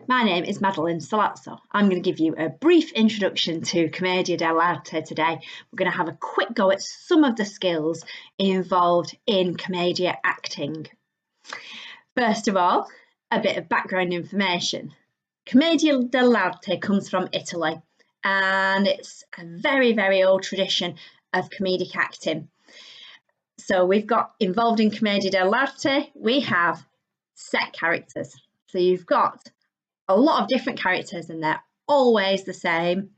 My name is Madeleine, so lazzo. I'm going to give you a brief introduction to Commedia Dell'Arte today. We're going to have a quick go at some of the skills involved in commedia acting. First of all, a bit of background information. Commedia dell'Arte comes from Italy, and it's a very, very old tradition of comedic acting. So we've got involved in Commedia dell'Arte, we have set characters. So you've got a lot of different characters and they're always the same.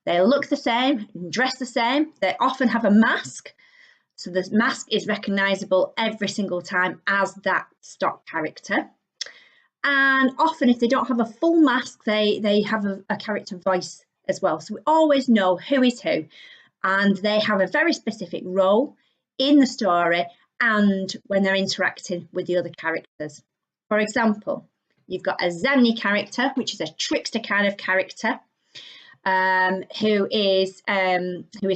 They look the same, dress the same. They often have a mask. So the mask is recognisable every single time as that stock character. And often if they don't have a full mask, they have a character voice as well. So we always know who is who. And they have a very specific role in the story and when they're interacting with the other characters. For example, you've got a Zanni character, which is a trickster kind of character, who is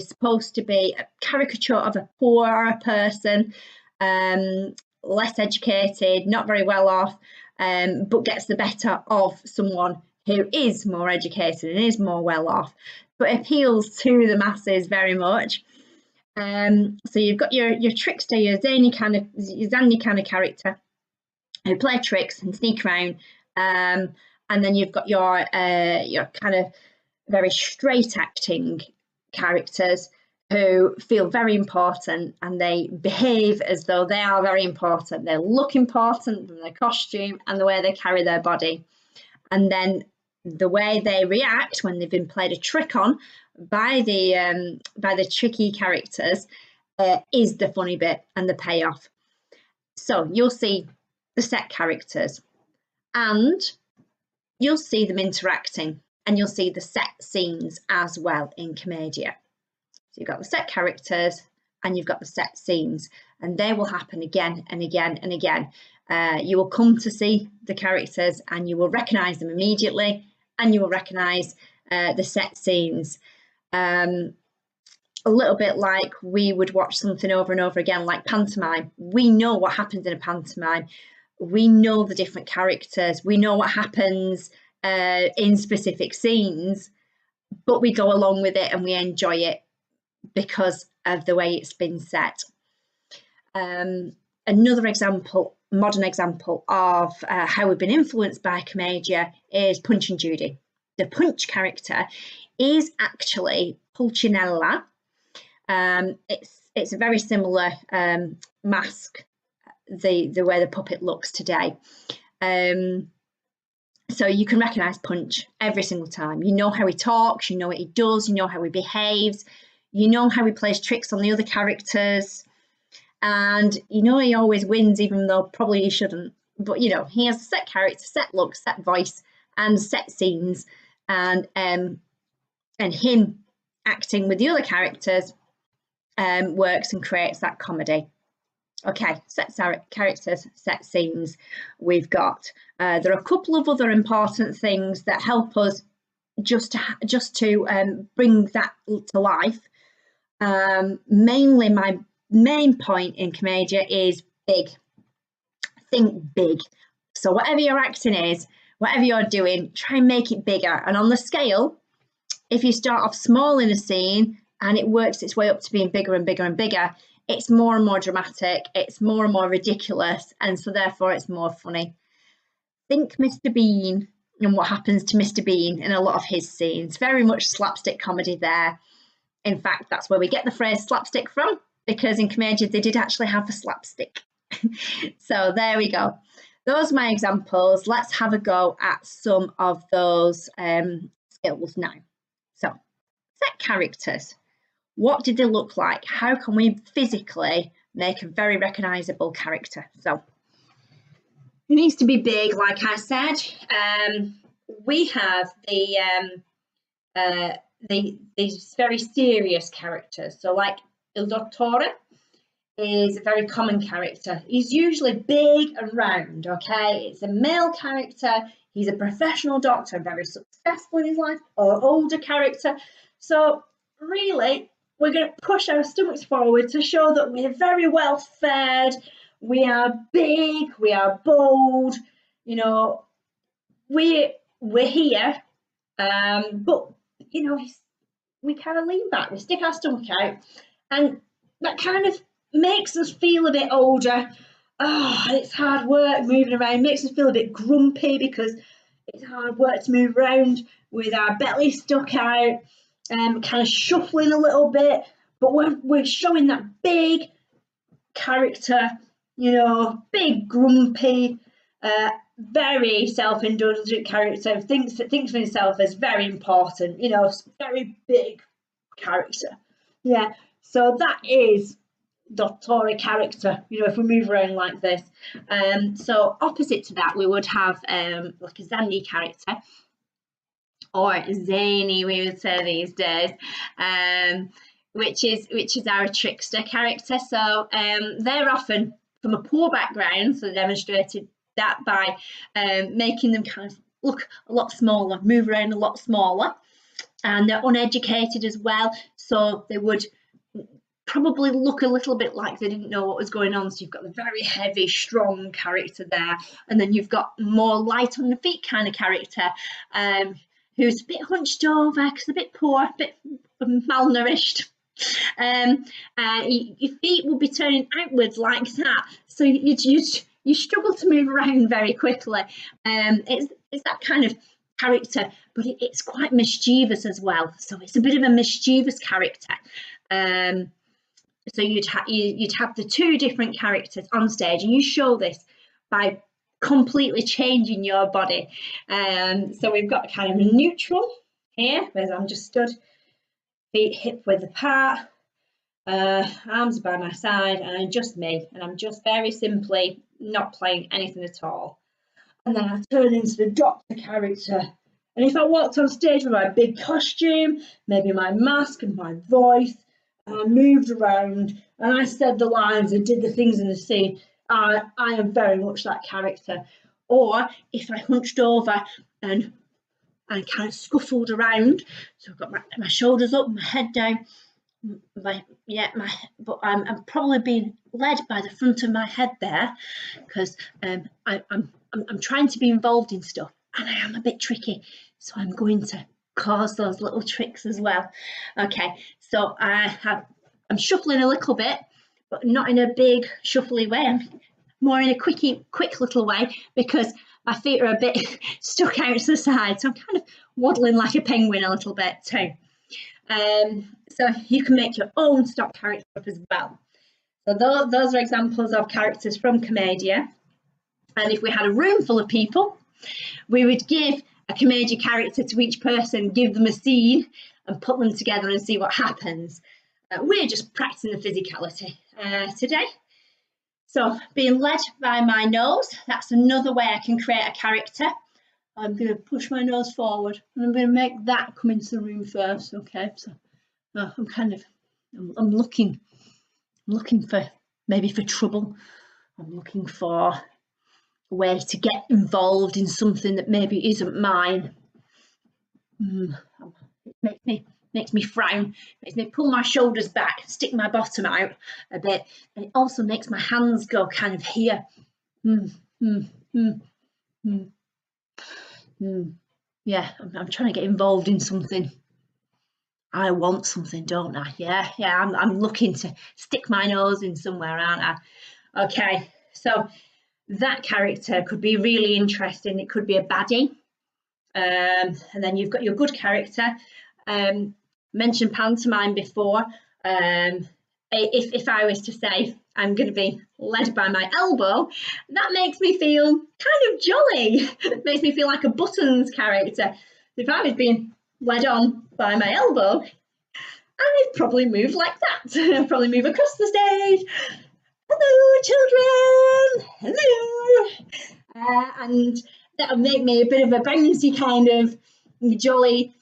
supposed to be a caricature of a poorer person, less educated, not very well off, but gets the better of someone who is more educated and is more well off, but appeals to the masses very much. So you've got your trickster, your Zanni kind of character who play tricks and sneak around, and then you've got your kind of very straight acting characters who feel very important and they behave as though they are very important. They look important from their costume and the way they carry their body, and then the way they react when they've been played a trick on by the tricky characters is the funny bit and the payoff. So you'll see the set characters and you'll see them interacting, and you'll see the set scenes as well in Commedia. So you've got the set characters and you've got the set scenes, and they will happen again and again and again. You will come to see the characters and you will recognise them immediately, and you will recognise the set scenes. A little bit like we would watch something over and over again, like pantomime. We know what happens in a pantomime. We know the different characters. We know what happens in specific scenes, but we go along with it and we enjoy it because of the way it's been set. Another example, modern example of how we've been influenced by Commedia is Punch and Judy. The Punch character is actually Pulcinella. It's a very similar mask, the way the puppet looks today. So you can recognise Punch every single time. You know how he talks, you know what he does, you know how he behaves, you know how he plays tricks on the other characters, and you know he always wins even though probably he shouldn't. But you know, he has a set character, set look, set voice and set scenes, and him acting with the other characters works and creates that comedy. Okay, set characters, set scenes we've got. There are a couple of other important things that help us just to bring that to life. Mainly my main point in Commedia is big. Think big. So whatever your acting is, whatever you're doing, try and make it bigger. And on the scale, if you start off small in a scene and it works its way up to being bigger and bigger and bigger, it's more and more dramatic, it's more and more ridiculous, and so therefore it's more funny. Think Mr. Bean and what happens to Mr. Bean in a lot of his scenes. Very much slapstick comedy there. In fact, that's where we get the phrase slapstick from, because in Commedia they did actually have a slapstick. So there we go. Those are my examples. Let's have a go at some of those skills now. So, set characters. What did they look like? How can we physically make a very recognisable character? So it needs to be big, like I said. We have these very serious characters. So like Il Dottore is a very common character. He's usually big and round, okay? It's a male character. He's a professional doctor, very successful in his life, or older character. So really, we're going to push our stomachs forward to show that we're very well fed, we are big, we are bold, you know, we we're here, but you know, we kind of lean back, we stick our stomach out, and that kind of makes us feel a bit older. Oh, it's hard work moving around, makes us feel a bit grumpy because it's hard work to move around with our belly stuck out, kind of shuffling a little bit, but we're showing that big character, you know, big grumpy, very self-indulgent character, thinks for himself as very important, you know, very big character. Yeah, so that is Dottori character, you know, if we move around like this. So opposite to that, we would have like a Zandi character, or zany, we would say these days, which is our trickster character. So they're often from a poor background, so they demonstrated that by making them kind of look a lot smaller, move around a lot smaller, and they're uneducated as well, so they would probably look a little bit like they didn't know what was going on. So you've got the very heavy, strong character there, and then you've got more light on the feet kind of character, who's a bit hunched over because a bit poor, a bit malnourished. Your feet will be turning outwards like that, so you struggle to move around very quickly. It's that kind of character, but it's quite mischievous as well. So it's a bit of a mischievous character. So you'd have the two different characters on stage, and you show this by completely changing your body. So we've got kind of a neutral here, where I'm just stood, feet hip width apart, arms by my side, and I'm just me, and I'm just very simply not playing anything at all. And then I turn into the doctor character. And if I walked on stage with my big costume, maybe my mask and my voice, and I moved around and I said the lines and did the things in the scene, I am very much that character. Or if I hunched over and kind of scuffled around, so I've got my shoulders up, my head down, but I'm probably being led by the front of my head there, because I'm trying to be involved in stuff, and I am a bit tricky, so I'm going to cause those little tricks as well. Okay, so I'm shuffling a little bit, but not in a big shuffly way. I'm more in a quick little way, because my feet are a bit stuck out to the side, so I'm kind of waddling like a penguin a little bit too. So you can make your own stock character up as well. So those are examples of characters from Commedia. And if we had a room full of people, we would give a Commedia character to each person, give them a scene and put them together and see what happens. We're just practicing the physicality today. So being led by my nose, that's another way I can create a character. I'm going to push my nose forward, and I'm going to make that come into the room first. Okay, so I'm looking for maybe for trouble. I'm looking for a way to get involved in something that maybe isn't mine. It makes me frown, makes me pull my shoulders back, stick my bottom out a bit, and it also makes my hands go kind of here. Yeah, I'm trying to get involved in something. I want something, don't I? Yeah, I'm looking to stick my nose in somewhere, aren't I? Okay, so that character could be really interesting. It could be a baddie. And then you've got your good character. Mentioned pantomime before. If I was to say I'm going to be led by my elbow, that makes me feel kind of jolly. It makes me feel like a Buttons character. If I was being led on by my elbow, I'd probably move like that. I'd probably move across the stage. Hello, children. Hello. And that would make me a bit of a bouncy kind of jolly,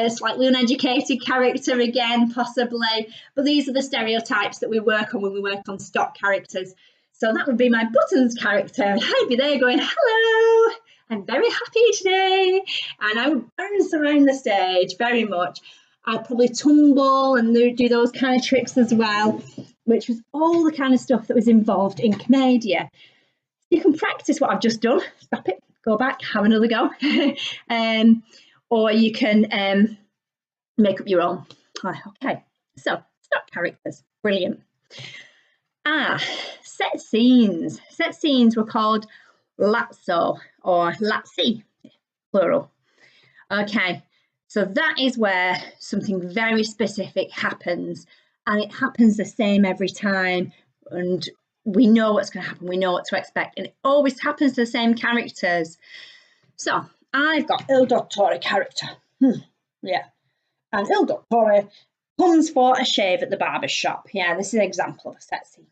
slightly uneducated character again, possibly. But these are the stereotypes that we work on when we work on stock characters. So that would be my Buttons character, and I'd be there going, hello, I'm very happy today. And I would bounce around the stage very much. I'd probably tumble and do those kind of tricks as well, which was all the kind of stuff that was involved in Commedia. You can practice what I've just done. Stop it. go back, have another go. Or you can make up your own. Okay, so start characters, brilliant. Set scenes. Set scenes were called lazzo or lazzi, plural. Okay, so that is where something very specific happens, and it happens the same every time, and we know what's going to happen, we know what to expect, and it always happens to the same characters. So I've got Il Dottore character. Yeah, and Il Dottore comes for a shave at the barber's shop. Yeah, this is an example of a set scene.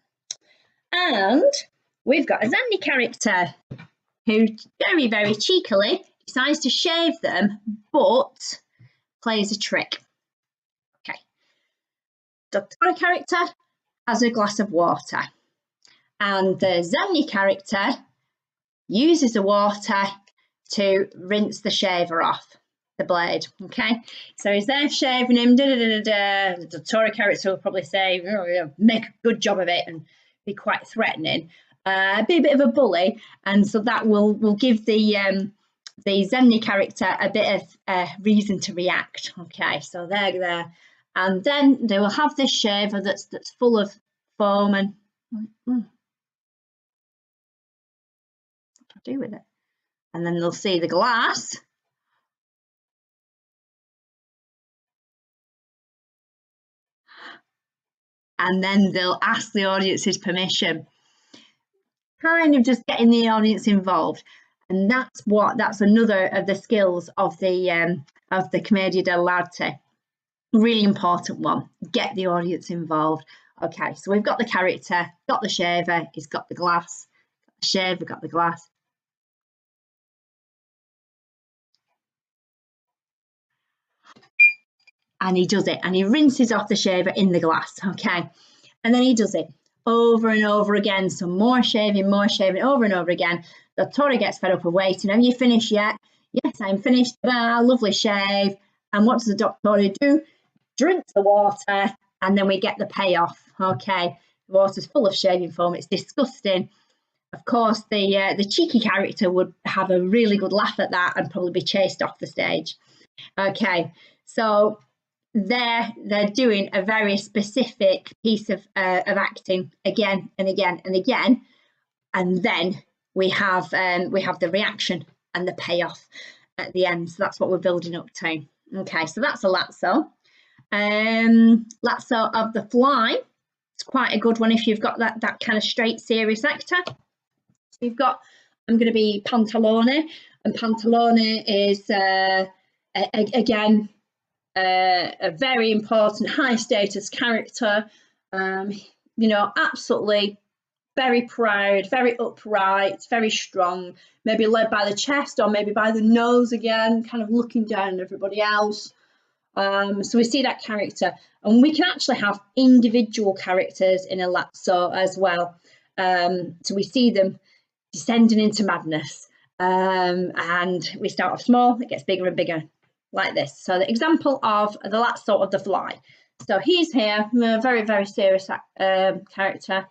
And we've got a Zanni character who very, very cheekily decides to shave them, but plays a trick. Okay. Dottore character has a glass of water, and the Zanni character uses the water to rinse the shaver off the blade. Okay, so he's there shaving him. The Dottore character will probably say, oh, yeah, make a good job of it, and be quite threatening, be a bit of a bully, and so that will give the Zanni character a bit of reason to react. Okay, so they're there, and then they will have this shaver that's full of foam, and what do I do with it? And then they'll see the glass. And then they'll ask the audience's permission, kind of just getting the audience involved. And that's another of the skills of the Commedia Dell'Arte. Really important one. Get the audience involved. Okay, so we've got the character, got the shaver, he's got the glass. Got the shaver, got the glass. And he does it, and he rinses off the shaver in the glass. Okay, and then he does it over and over again. So more shaving, over and over again. The Dottore gets fed up of waiting. Have you finished yet? Yes, I'm finished. Lovely shave. And what does the Dottore do? Drinks the water, and then we get the payoff. Okay, the water's full of shaving foam. It's disgusting. Of course, the cheeky character would have a really good laugh at that and probably be chased off the stage. Okay, so they're doing a very specific piece of acting again and again and again, and then we have the reaction and the payoff at the end. So that's what we're building up to. Okay, so that's a lazzo. Lazzo of the fly. It's quite a good one if you've got that kind of straight, serious actor. So you've got, I'm going to be Pantalone, and Pantalone is again a very important, high status character. You know, absolutely very proud, very upright, very strong, maybe led by the chest or maybe by the nose again, kind of looking down at everybody else. So we see that character, and we can actually have individual characters in a lazzo as well. So we see them descending into madness, and we start off small, it gets bigger and bigger, like this. So the example of the lazzo of the fly. So he's here, a very, very serious character.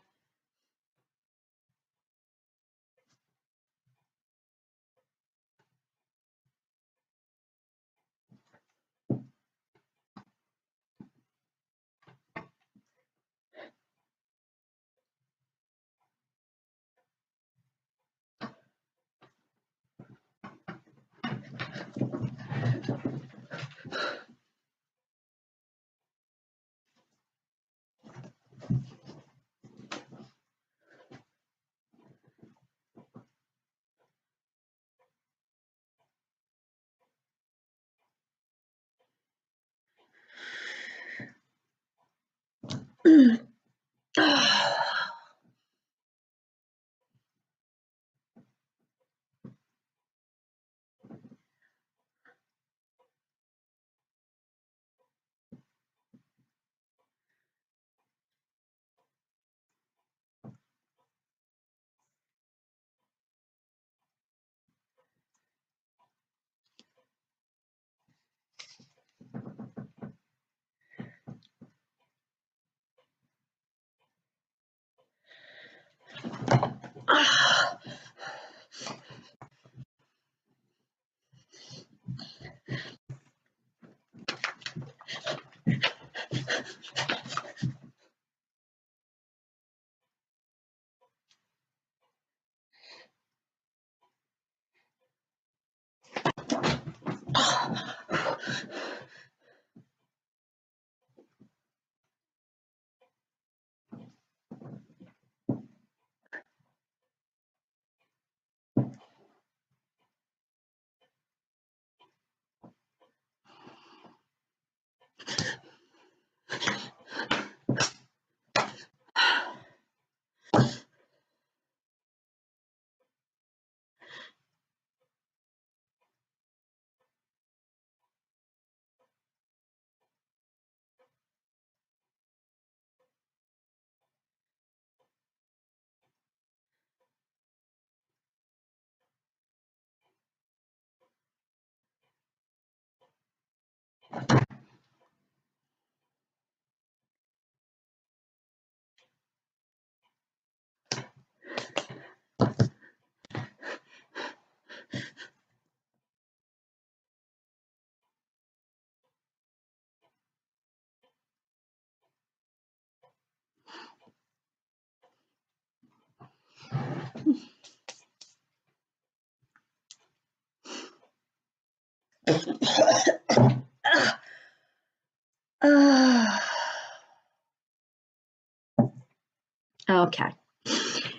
Okay,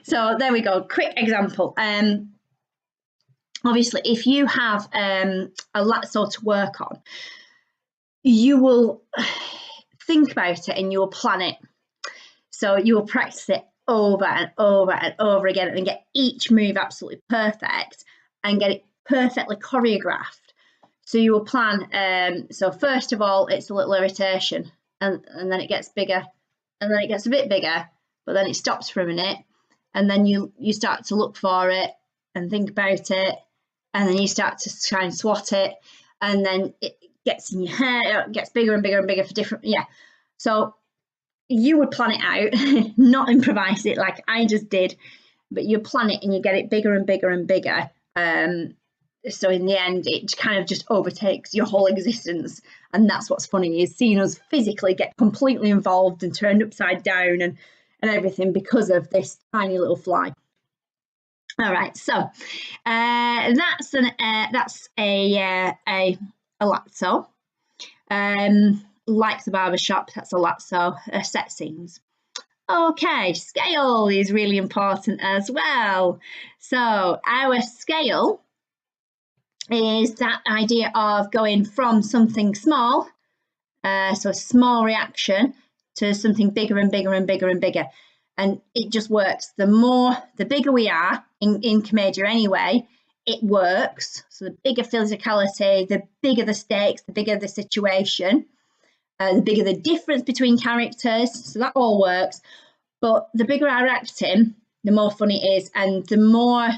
so there we go. Quick example. Obviously, if you have a lazzo to work on, you will think about it and you will plan it. So you will practice it over and over and over again and get each move absolutely perfect and get it perfectly choreographed. So you will plan. So first of all, it's a little irritation, and then it gets bigger, and then it gets a bit bigger, but then it stops for a minute, and then you start to look for it and think about it, and then you start to try and swat it, and then it gets in your hair, it gets bigger and bigger and bigger for different, So you would plan it out, not improvise it like I just did, but you plan it and you get it bigger and bigger and bigger. So in the end, it kind of just overtakes your whole existence. And that's what's funny, is seeing us physically get completely involved and turned upside down and everything because of this tiny little fly. All right, so that's a lazzo. Like the barbershop, that's a lazzo. Set scenes. Okay, scale is really important as well. So our scale is that idea of going from something small, so a small reaction, to something bigger and bigger and bigger and bigger. And it just works. The bigger we are in Commedia anyway, it works. So the bigger physicality, the bigger the stakes, the bigger the situation, the bigger the difference between characters. So that all works. But the bigger our acting, the more fun it is, and the more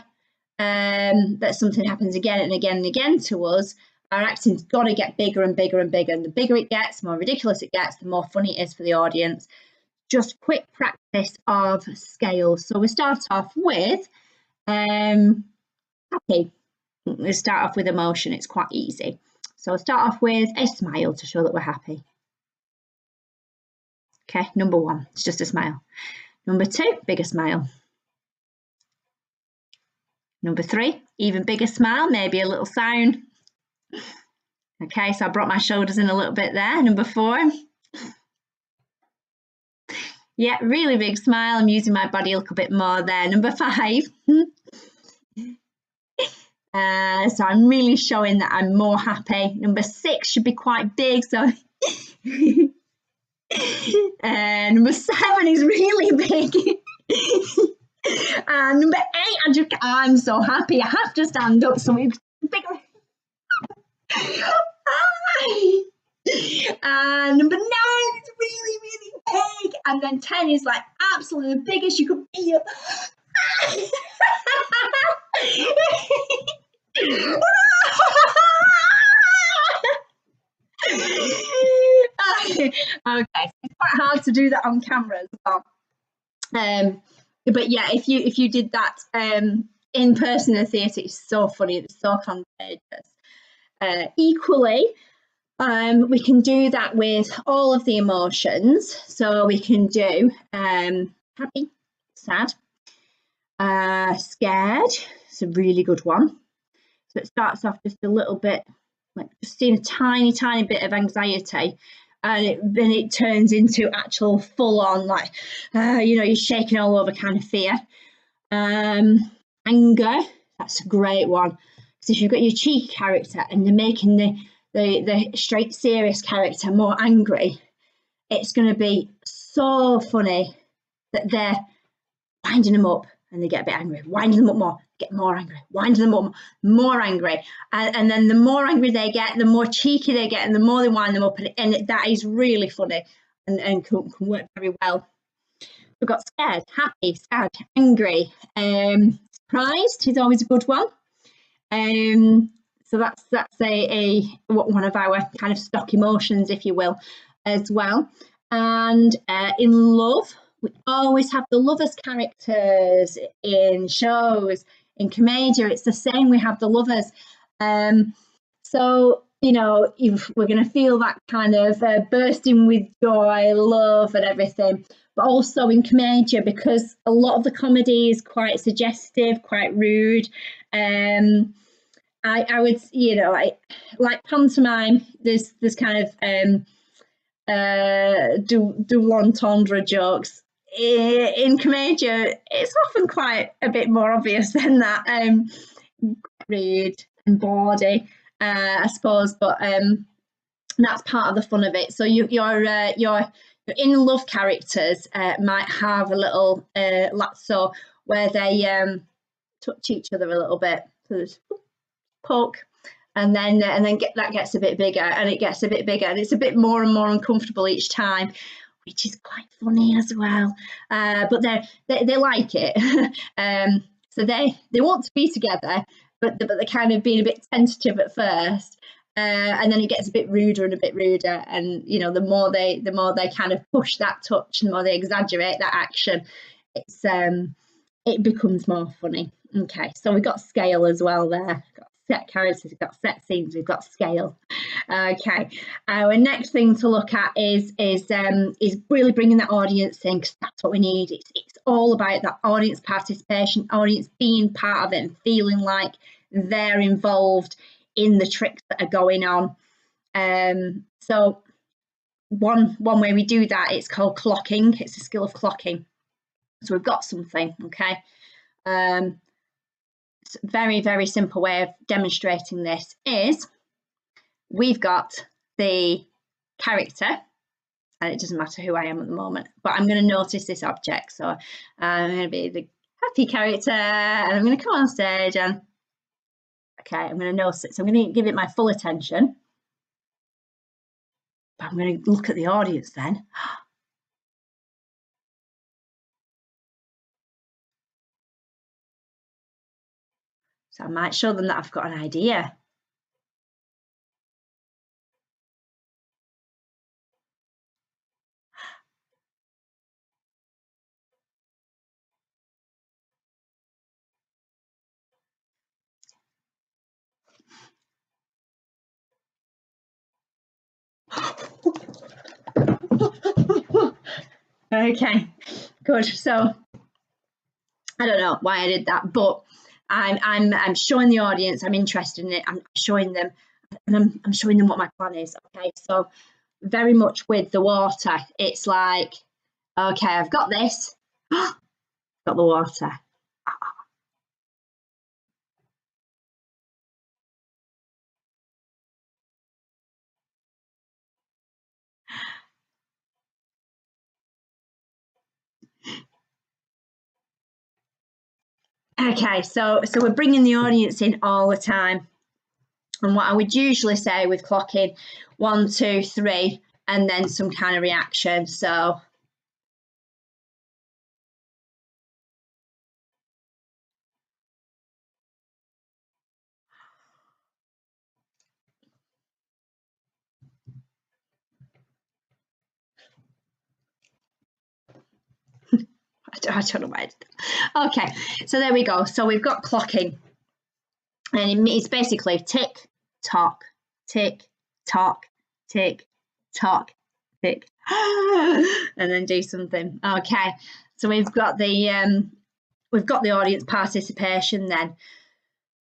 that something happens again and again and again to us, our acting's got to get bigger and bigger and bigger. And the bigger it gets, the more ridiculous it gets, the more funny it is for the audience. Just quick practice of scales. So we start off with happy. We start off with emotion. It's quite easy. So I'll start off with a smile to show that we're happy. Okay, number 1, it's just a smile. Number 2, bigger smile. Number 3, even bigger smile, maybe a little sound. Okay, so I brought my shoulders in a little bit there. Number 4. Yeah, really big smile. I'm using my body a little bit more there. Number 5. So I'm really showing that I'm more happy. Number 6 should be quite big. So number 7 is really big. And number 8, I'm so happy. I have to stand up. So it's bigger. And number 9 is really, really big. And then 10 is like absolutely the biggest you could be. Okay, it's quite hard to do that on camera as well. But yeah, if you did that in person in the theatre, it's so funny. It's so contagious. Equally, we can do that with all of the emotions. So we can do happy, sad, scared. It's a really good one. So it starts off just a little bit, like just seeing a tiny, tiny bit of anxiety. And then it turns into actual full-on, like, you're shaking all over kind of fear. Anger, that's a great one. Because if you've got your cheeky character and they're making the straight serious character more angry, it's going to be so funny that they're winding them up and they get a bit angry, winding them up more, get more angry, winding them up more angry. And then the more angry they get, the more cheeky they get, and the more they wind them up. And that is really funny and can work very well. We've got scared, happy, sad, angry. Surprised is always a good one. So that's one of our kind of stock emotions, if you will, as well. And in love, we always have the lovers characters in shows. In Commedia, it's the same. We have the lovers. So, if we're going to feel that kind of bursting with joy, love and everything, but also in Commedia, because a lot of the comedy is quite suggestive, quite rude. I would, like pantomime, there's kind of double entendre jokes. In Commedia, it's often quite a bit more obvious than that. Rude and bawdy, I suppose, but that's part of the fun of it. So your in love characters might have a little lazzo where they touch each other a little bit. So there's poke, and then that gets a bit bigger, and it gets a bit bigger, and it's a bit more and more uncomfortable each time, which is quite funny as well. But they like it. So they want to be together, but they're kind of being a bit tentative at first. And then it gets a bit ruder and a bit ruder, and the more they kind of push that touch, the more they exaggerate that action, it becomes more funny. Okay, so we've got scale as well there. We've got set characters, we've got set scenes, we've got scale. Okay, our next thing to look at is really bringing that audience in, because that's what we need. It's all about that audience participation, audience being part of it and feeling like they're involved in the tricks that are going on. So one way we do that, it's called clocking. It's a skill of clocking. So we've got something, okay. It's a very, very simple way of demonstrating this is we've got the character, and it doesn't matter who I am at the moment, but I'm going to notice this object. So I'm going to be the happy character, and I'm going to come on stage, and okay, I'm going to notice it. So I'm going to give it my full attention, but I'm going to look at the audience then. So I might show them that I've got an idea. Okay, good. So I don't know why I did that, but I'm showing the audience I'm interested in it. I'm showing them, and I'm showing them what my plan is. Okay, so very much with the water, it's like, okay, I've got this. Got the water. Okay, so we're bringing the audience in all the time. And what I would usually say with clocking, 1, 2, 3, and then some kind of reaction. So I don't know why I did that. Okay, so there we go. So we've got clocking, and it's basically tick, tock, tick, tock, tick, tock, tick, and then do something. Okay, so we've got the audience participation then.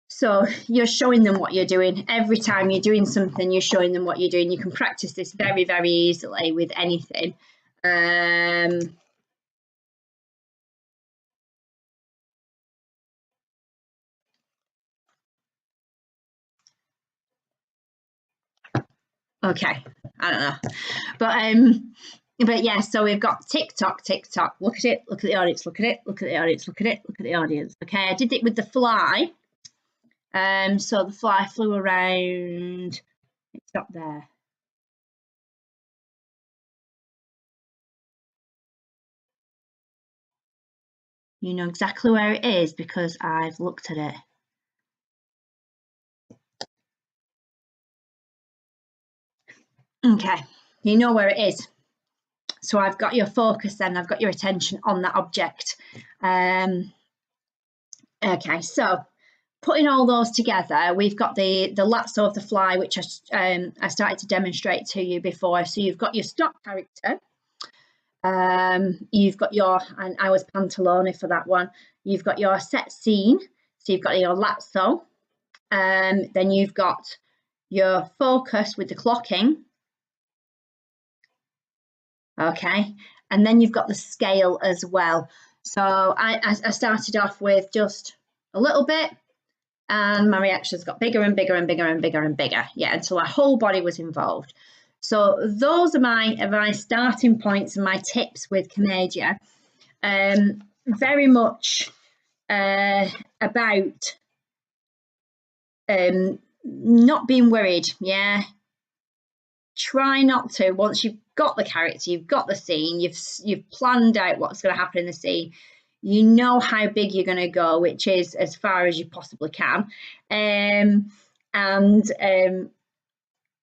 So you're showing them what you're doing. Every time you're doing something, you're showing them what you're doing. You can practice this very, very easily with anything. Okay, I don't know, but yeah. So we've got tick tock, tick tock. Look at it. Look at the audience. Look at it. Look at the audience. Look at it. Look at the audience. Okay, I did it with the fly. So the fly flew around. It stopped there. You know exactly where it is because I've looked at it. Okay, you know where it is. So I've got your focus then, I've got your attention on that object. Okay, so putting all those together, we've got the lazzo of the fly, which I started to demonstrate to you before. So you've got your stock character, You've got your, and I was Pantalone for that one, you've got your set scene, so you've got your lazzo, then you've got your focus with the clocking, okay, and then you've got the scale as well. So I started off with just a little bit, and my reactions got bigger and bigger and bigger and bigger and bigger, yeah, until my whole body was involved. So those are my starting points and my tips with Commedia. Very much about not being worried, yeah. Try not to. Once you've got the character, you've got the scene, you've planned out what's going to happen in the scene, you know how big you're going to go, which is as far as you possibly can, and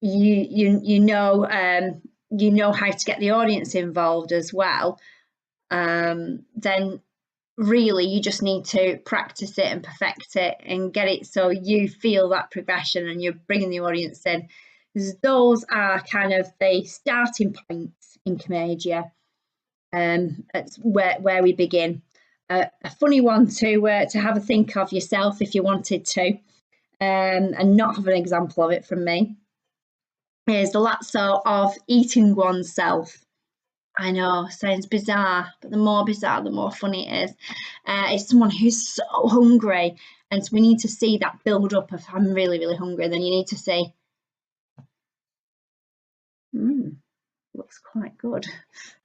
you know how to get the audience involved as well. Then really you just need to practice it and perfect it and get it so you feel that progression and you're bringing the audience in. Those are kind of the starting points in Commedia. It's where we begin. A funny one to have a think of yourself if you wanted to, and not have an example of it from me, is the lazzo of eating oneself. I know, sounds bizarre, but the more bizarre, the more funny it is. It's someone who's so hungry, and so we need to see that build up of I'm really, really hungry. Then you need to say, looks quite good.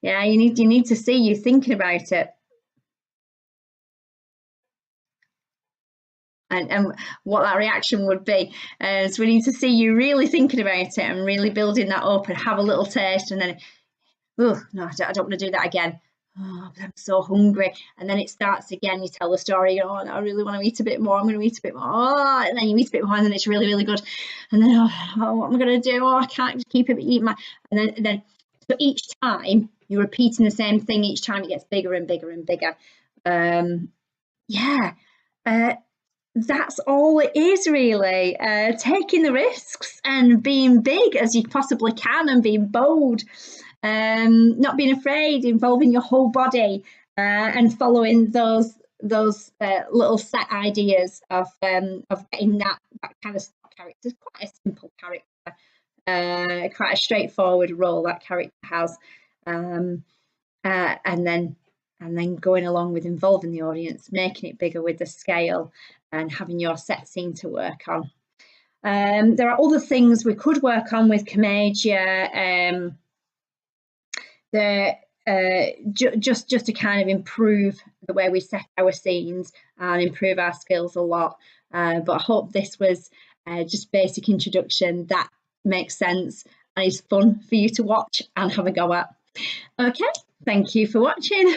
Yeah, you need to see you thinking about it. And what that reaction would be. So we need to see you really thinking about it and really building that up and have a little taste, and then, oh no, I don't want to do that again. Oh, I'm so hungry. And then it starts again. You tell the story, oh, I really want to eat a bit more. I'm going to eat a bit more. Oh, and then you eat a bit more, and then it's really, really good. And then, oh what am I going to do? Oh, I can't keep it, eat my. And then, so each time you're repeating the same thing. Each time it gets bigger and bigger and bigger. Yeah. That's all it is, really. Taking the risks and being big as you possibly can and being bold, not being afraid, involving your whole body, and following those little set ideas of getting that kind of character. It's quite a simple character, quite a straightforward role that character has, and then going along with involving the audience, making it bigger with the scale, and having your set scene to work on. There are other things we could work on with Commedia, just to kind of improve the way we set our scenes and improve our skills a lot. But I hope this was just basic introduction that makes sense and is fun for you to watch and have a go at. Okay, thank you for watching.